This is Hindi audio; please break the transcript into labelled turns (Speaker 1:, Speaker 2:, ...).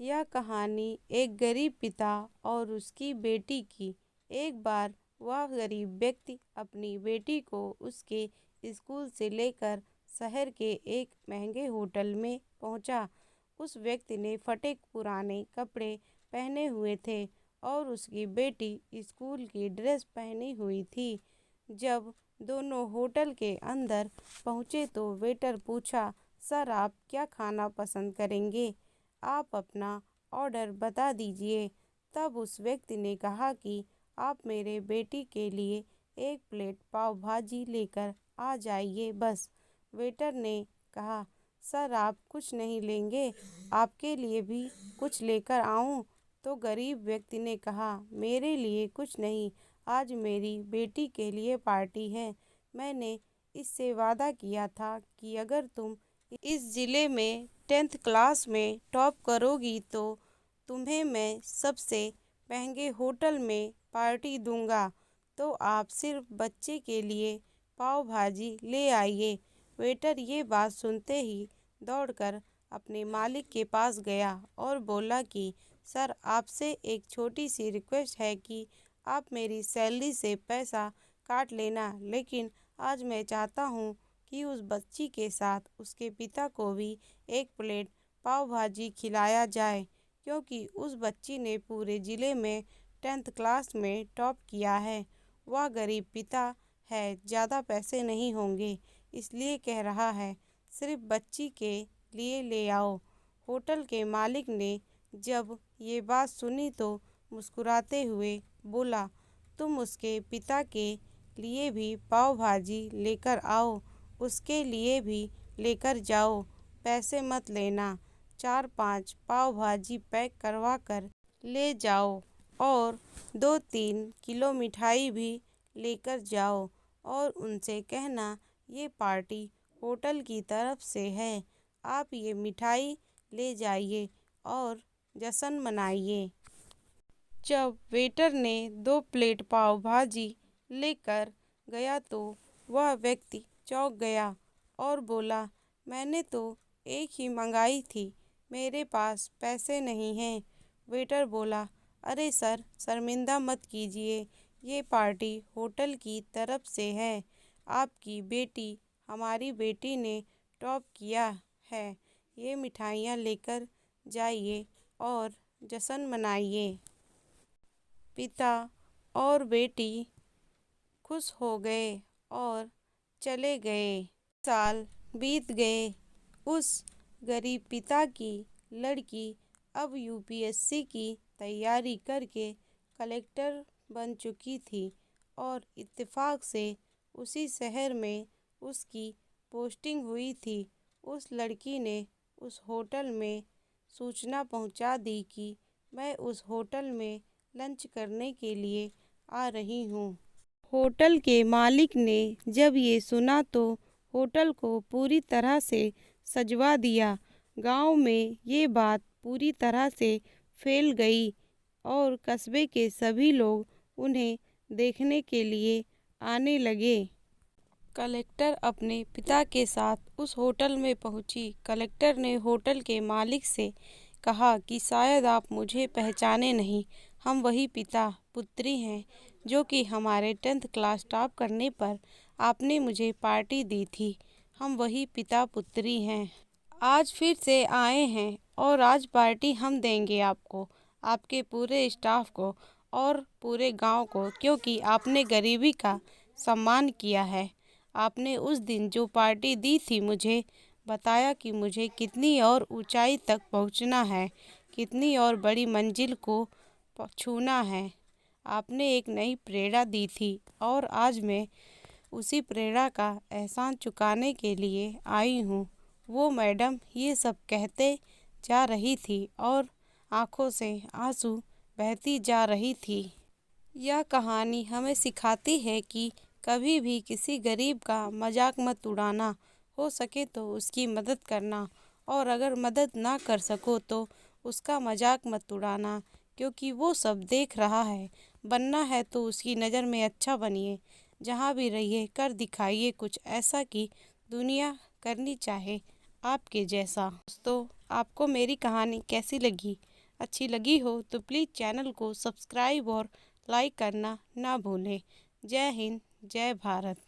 Speaker 1: यह कहानी एक गरीब पिता और उसकी बेटी की। एक बार वह गरीब व्यक्ति अपनी बेटी को उसके स्कूल से लेकर शहर के एक महंगे होटल में पहुंचा। उस व्यक्ति ने फटे पुराने कपड़े पहने हुए थे और उसकी बेटी स्कूल की ड्रेस पहनी हुई थी। जब दोनों होटल के अंदर पहुंचे तो वेटर पूछा, सर आप क्या खाना पसंद करेंगे? आप अपना ऑर्डर बता दीजिए। तब उस व्यक्ति ने कहा कि आप मेरे बेटी के लिए एक प्लेट पाव भाजी लेकर आ जाइए बस। वेटर ने कहा, सर आप कुछ नहीं लेंगे, आपके लिए भी कुछ लेकर आऊं? तो गरीब व्यक्ति ने कहा, मेरे लिए कुछ नहीं, आज मेरी बेटी के लिए पार्टी है। मैंने इससे वादा किया था कि अगर तुम इस ज़िले में 10th क्लास में टॉप करोगी तो तुम्हें मैं सबसे महंगे होटल में पार्टी दूंगा। तो आप सिर्फ बच्चे के लिए पाव भाजी ले आइए। वेटर ये बात सुनते ही दौड़कर अपने मालिक के पास गया और बोला कि सर आपसे एक छोटी सी रिक्वेस्ट है कि आप मेरी सैलरी से पैसा काट लेना, लेकिन आज मैं चाहता हूँ कि उस बच्ची के साथ उसके पिता को भी एक प्लेट पाव भाजी खिलाया जाए, क्योंकि उस बच्ची ने पूरे ज़िले में 10th क्लास में टॉप किया है। वह गरीब पिता है, ज़्यादा पैसे नहीं होंगे, इसलिए कह रहा है, सिर्फ बच्ची के लिए ले आओ। होटल के मालिक ने जब ये बात सुनी तो मुस्कुराते हुए बोला, तुम उसके पिता के लिए भी पाव भाजी लेकर आओ, उसके लिए भी लेकर जाओ, पैसे मत लेना। 4-5 पाव भाजी पैक करवा कर ले जाओ और 2-3 किलो मिठाई भी लेकर जाओ और उनसे कहना ये पार्टी होटल की तरफ से है, आप ये मिठाई ले जाइए और जश्न मनाइए। जब वेटर ने 2 प्लेट पाव भाजी लेकर गया तो वह व्यक्ति चौंक गया और बोला, मैंने तो एक ही मंगाई थी, मेरे पास पैसे नहीं हैं। वेटर बोला, अरे सर शर्मिंदा मत कीजिए, ये पार्टी होटल की तरफ से है, आपकी बेटी हमारी बेटी ने टॉप किया है, ये मिठाइयाँ लेकर जाइए और जश्न मनाइए। पिता और बेटी खुश हो गए और चले गए। साल बीत गए। उस गरीब पिता की लड़की अब यूपीएससी की तैयारी करके कलेक्टर बन चुकी थी और इत्तेफाक से उसी शहर में उसकी पोस्टिंग हुई थी। उस लड़की ने उस होटल में सूचना पहुंचा दी कि मैं उस होटल में लंच करने के लिए आ रही हूँ। होटल के मालिक ने जब ये सुना तो होटल को पूरी तरह से सजवा दिया। गांव में ये बात पूरी तरह से फैल गई और कस्बे के सभी लोग उन्हें देखने के लिए आने लगे। कलेक्टर अपने पिता के साथ उस होटल में पहुंची। कलेक्टर ने होटल के मालिक से कहा कि शायद आप मुझे पहचाने नहीं, हम वही पिता पुत्री हैं जो कि हमारे 10th क्लास टॉप करने पर आपने मुझे पार्टी दी थी। हम वही पिता पुत्री हैं, आज फिर से आए हैं और आज पार्टी हम देंगे आपको, आपके पूरे स्टाफ को और पूरे गांव को, क्योंकि आपने गरीबी का सम्मान किया है। आपने उस दिन जो पार्टी दी थी मुझे बताया कि मुझे कितनी और ऊंचाई तक पहुंचना है, कितनी और बड़ी मंजिल को छूना है। आपने एक नई प्रेरणा दी थी और आज मैं उसी प्रेरणा का एहसान चुकाने के लिए आई हूँ। वो मैडम ये सब कहते जा रही थी और आंखों से आंसू बहती जा रही थी। यह कहानी हमें सिखाती है कि कभी भी किसी गरीब का मजाक मत उड़ाना, हो सके तो उसकी मदद करना और अगर मदद ना कर सको तो उसका मजाक मत उड़ाना, क्योंकि वो सब देख रहा है। बनना है तो उसकी नज़र में अच्छा बनिए, जहाँ भी रहिए कर दिखाइए कुछ ऐसा कि दुनिया करनी चाहे आपके जैसा। दोस्तों, आपको मेरी कहानी कैसी लगी अच्छी लगी हो तो प्लीज़ चैनल को सब्सक्राइब और लाइक करना ना भूलें। जय हिंद, जय भारत।